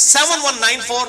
7194,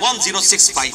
1065।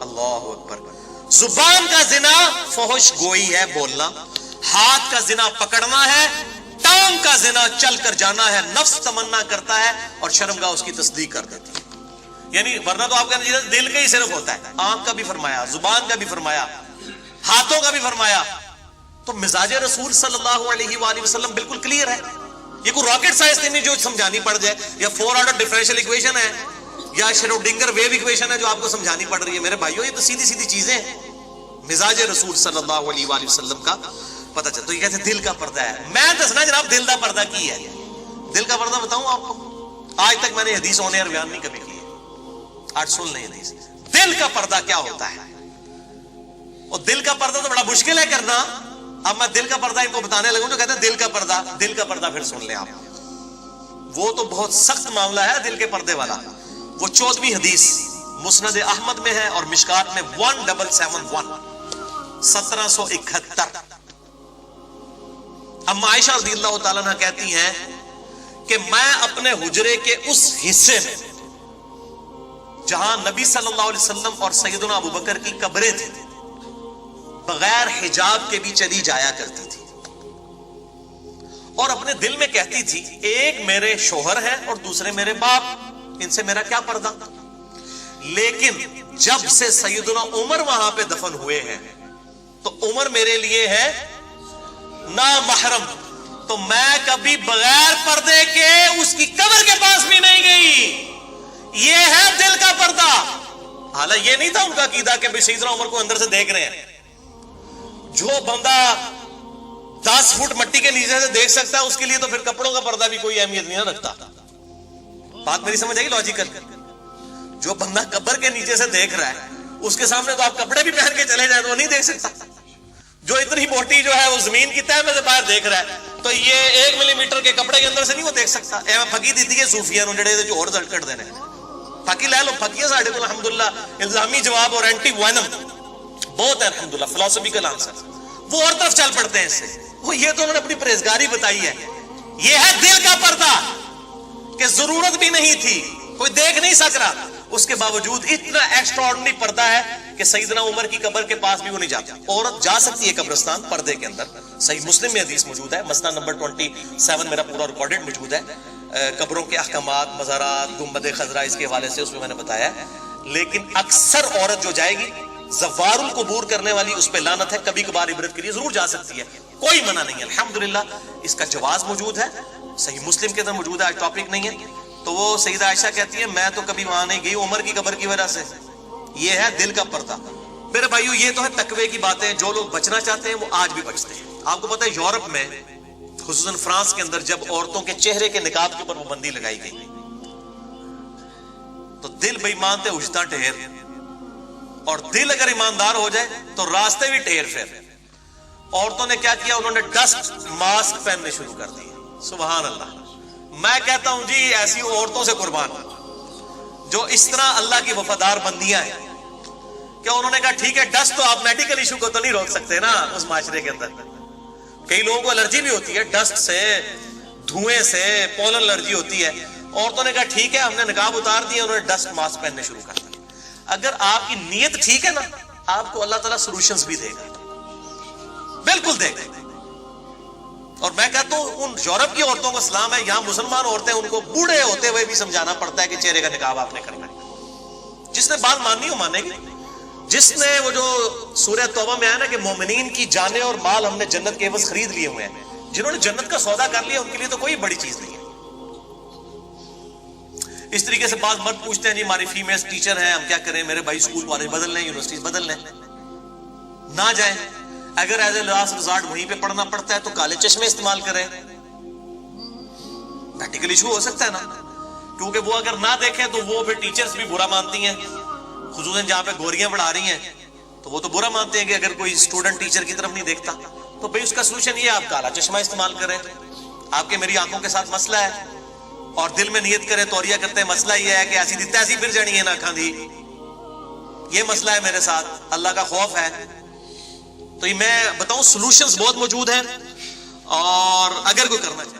اللہ اکبر. زبان کا زنا فحش گوئی ہے بولنا, ہاتھ کا زنا پکڑنا ہے, ٹانگ کا زنا چل کر جانا ہے, نفس تمنا کرتا ہے اور شرمگاہ اس کی تصدیق کر دیتی ہے. یعنی ورنہ تو آپ کا دل کا ہی صرف ہوتا ہے, آنکھ کا بھی فرمایا, زبان کا بھی فرمایا, ہاتھوں کا بھی فرمایا. تو مزاج رسول صلی اللہ علیہ وآلہ وسلم بالکل کلیئر ہے. یہ کوئی راکٹ سائنس نہیں جو سمجھانی پڑ جائے, یا 4 آرڈر ڈیفرنشیل ایکویشن ہے, یا شروڈنگر ویو ایکویشن ہے جو آپ کو سمجھانی پڑ رہی ہے. میرے بھائیوں یہ تو سیدھی سیدھی چیزیں ہیں. مزاج رسول صلی اللہ علیہ وآلہ وسلم کا پتہ چلتا. تو یہ کہتے ہیں دل کا پردہ ہے. میں دسنا جناب دل کا پردہ کی ہے. دل کا پردہ بتاؤں آپ کو, آج تک میں نے حدیث آن ایئر بیان نہیں کبھی کی ہے, آج سن لیں حدیث. دل کا پردہ کیا ہوتا ہے؟ اور دل کا پردہ تو بڑا مشکل ہے کرنا. اب میں دل کا پردہ ان کو بتانے لگوں جو کہتے ہیں دل کا پردہ. دل کا پردہ پھر سن لیں آپ, وہ تو بہت سخت معاملہ ہے دل کے پردے والا. وہ 14ویں حدیث مسند احمد میں ہے اور مشکات میں 1771 1771. اما عائشہ رضی اللہ تعالیٰ عنہ کہتی ہیں کہ میں اپنے حجرے کے اس حصے میں جہاں نبی صلی اللہ علیہ وسلم اور سیدنا ابو بکر کی قبریں تھیں بغیر حجاب کے بھی چلی جایا کرتی تھی, اور اپنے دل میں کہتی تھی ایک میرے شوہر ہیں اور دوسرے میرے باپ, ان سے میرا کیا پردہ. لیکن جب سے سیدنا عمر وہاں پہ دفن ہوئے ہیں تو عمر میرے لیے ہے نامحرم, تو میں کبھی بغیر پردے کے اس کی قبر کے پاس بھی نہیں گئی. یہ ہے دل کا پردہ. حالانکہ یہ نہیں تھا ان کا عقیدہ کہ سیدنا عمر کو اندر سے دیکھ رہے ہیں. جو بندہ 10 فٹ مٹی کے نیچے سے دیکھ سکتا ہے اس کے لیے تو پھر کپڑوں کا پردہ بھی کوئی اہمیت نہیں رکھتا. بات میری سمجھ آئی لاجیکل؟ جو بندہ قبر کے نیچے سے دیکھ رہا ہے اس کے سامنے تو آپ کپڑے بھی پہن کے چلے جائیں تو وہ نہیں دیکھ سکتا. جو اتنی موٹی جو ہے وہ زمین کی تہہ میں سے باہر دیکھ رہا ہے تو یہ 1 ملی میٹر کے کپڑے کے اندر سے نہیں وہ دیکھ سکتا. پھکی دیتی ہے صوفیاں نو جڑے جو اور زلٹ کر دینے پھکی لے لو. پھکی ہے ساڑھے کو الحمدللہ الزامی جواب اور اینٹی وینم بہت ہے الحمدللہ فلسفیکل آنسر. وہ اور طرف چل پڑتے ہیں اس سے. وہ یہ تو انہوں نے اپنی پرہیزگاری بتائی ہے. یہ ہے دل کا پردہ کہ ضرورت بھی نہیں تھی, کوئی دیکھ نہیں سک رہا, اس کے باوجود اتنا ایکسٹراڈنری پردہ ہے کہ سیدنا عمر کی قبر کے پاس بھی وہ نہیں جاتا. عورت جا سکتی ہے قبرستان پردے کے اندر. صحیح مسلم میں حدیث موجود ہے, مسند نمبر 27 میرا پورا ریکارڈڈ موجود ہے. قبروں کے احکامات, مزارات, گنبد خضراء اس کے حوالے سے اس میں نے بتایا ہے. لیکن اکثر عورت جو جائے گی زوار القبور کرنے والی اس پہ لعنت ہے. کبھی کبھار عبرت کے لیے ضرور جا سکتی ہے, کوئی منع نہیں ہے. الحمدللہ اس کا جواز موجود ہے, صحیح مسلم کے اندر موجود ہے. آج ٹاپک نہیں ہے. تو وہ سیدہ عائشہ کہتی ہے میں تو کبھی وہاں نہیں گئی عمر کی قبر کی وجہ سے. یہ ہے دل کا پردہ. میرے بھائیو یہ تو ہے تقوی کی باتیں. جو لوگ بچنا چاہتے ہیں وہ آج بھی بچتے ہیں. آپ کو پتہ ہے یورپ میں خصوصاً فرانس کے اندر جب عورتوں کے چہرے کے نقاب کے اوپر پابندی لگائی گئی تو دل بے ایمان تے اجتا ٹھہر, اور دل اگر ایماندار ہو جائے تو راستے بھی ٹھہر. پھر عورتوں نے کیا کیا, انہوں نے ڈسٹ ماسک پہننے شروع کر دیے. سبحان اللہ. میں کہتا ہوں جی ایسی عورتوں سے قربان جو اس طرح اللہ کی وفادار بندیاں ہیں کہ انہوں نے کہا ٹھیک ہے ڈسٹ تو آپ میڈیکل ایشو کو تو نہیں روک سکتے نا اس معاشرے کے اندر. کئی لوگوں کو الرجی بھی ہوتی ہے ڈسٹ سے, دھوئیں سے, پولن الرجی ہوتی ہے. عورتوں نے کہا ٹھیک ہے ہم نے نقاب اتار دیا, انہوں نے ڈسٹ ماسک پہننے شروع کر دیا. اگر آپ کی نیت ٹھیک ہے نا آپ کو اللہ تعالیٰ سولوشنز بھی دے گا, بالکل دے گا. اور میں کہتا ہوں ان یورپ کی عورتوں کو سلام ہے, یہاں مسلمان عورتیں ان کو بوڑھے ہوتے ہوئے بھی سمجھانا پڑتا ہے کہ چہرے کا نقاب آپ نے کرنا ہے. جس نے بات ماننی ہو مانے گی. جس نے وہ جو سورہ توبہ میں آیا نا کہ مومنین کی جانیں اور مال ہم نے جنت کے عوض خرید لیے ہوئے ہیں, جنہوں نے جنت کا سودا کر لیا ان کے لیے تو کوئی بڑی چیز نہیں ہے. اس طریقے سے بعض مرد پوچھتے ہیں جی ہماری فیمیل ٹیچر ہیں ہم کیا کریں, میرے بھائی اسکول والے بدل لیں, یونیورسٹیز بدل لیں. نہ جائیں. اگر ایز اے لاسٹ ریزارٹ وہیں پہ پڑھنا پڑتا ہے تو کالے چشمے استعمال کریں. پریکٹیکل ایشو ہو سکتا ہے نا, کیونکہ وہ اگر نہ دیکھیں تو وہ پھر ٹیچرز بھی برا مانتی ہیں, خصوصاً جہاں پہ گوریاں بڑھا رہی ہیں تو وہ تو برا مانتے ہیں کہ اگر کوئی اسٹوڈنٹ ٹیچر کی طرف نہیں دیکھتا. تو بھائی اس کا سولوشن یہ آپ کالا چشمہ استعمال کریں. آپ کے میری آنکھوں کے ساتھ مسئلہ ہے اور دل میں نیت کریں توریہ کرتے ہیں مسئلہ یہ ہے کہ ایسی دیتا ایسی پھر جانی ہے نا کھاندھی, یہ مسئلہ ہے میرے ساتھ, اللہ کا خوف ہے. تو یہ میں بتاؤں سولوشنز بہت موجود ہیں, اور اگر کوئی کرنا چاہے